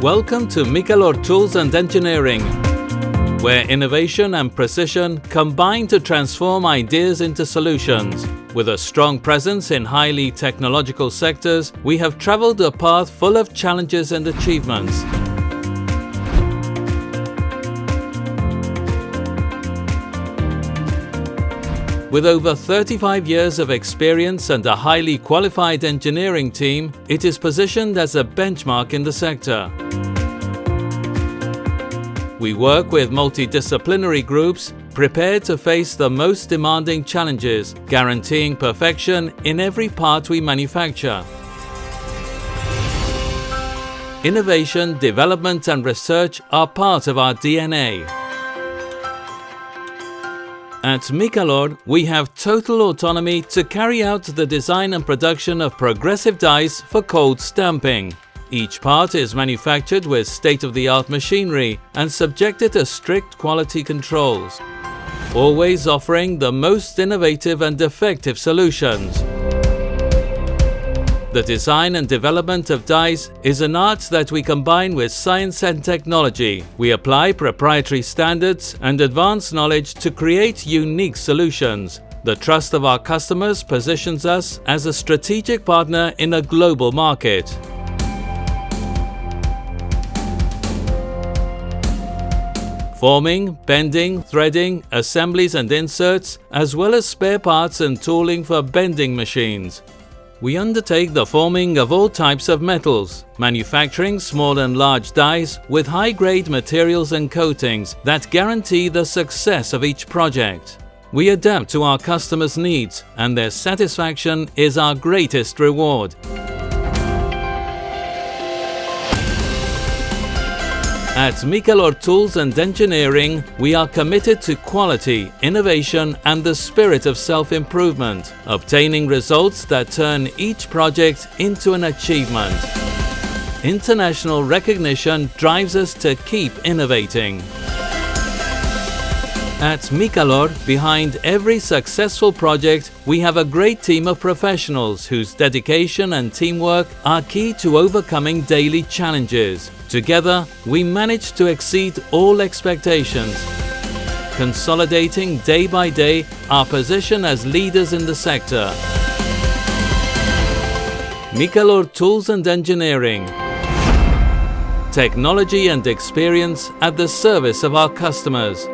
Welcome to Mikalor Tools and Engineering, where innovation and precision combine to transform ideas into solutions. With a strong presence in highly technological sectors, we have traveled a path full of challenges and achievements. With over 35 years of experience and a highly qualified engineering team, it is positioned as a benchmark in the sector. We work with multidisciplinary groups prepared to face the most demanding challenges, guaranteeing perfection in every part we manufacture. Innovation, development and research are part of our DNA. At Mikalor, we have total autonomy to carry out the design and production of progressive dies for cold stamping. Each part is manufactured with state-of-the-art machinery and subjected to strict quality controls, always offering the most innovative and effective solutions. The design and development of dies is an art that we combine with science and technology. We apply proprietary standards and advanced knowledge to create unique solutions. The trust of our customers positions us as a strategic partner in a global market. Forming, bending, threading, assemblies and inserts, as well as spare parts and tooling for bending machines. We undertake the forming of all types of metals, manufacturing small and large dies with high-grade materials and coatings that guarantee the success of each project. We adapt to our customers' needs, and their satisfaction is our greatest reward. At Mikalor Tools and Engineering, we are committed to quality, innovation and the spirit of self-improvement, obtaining results that turn each project into an achievement. International recognition drives us to keep innovating. At Mikalor, behind every successful project, we have a great team of professionals whose dedication and teamwork are key to overcoming daily challenges. Together, we manage to exceed all expectations, consolidating day by day our position as leaders in the sector. Mikalor Tools and Engineering. Technology and experience at the service of our customers.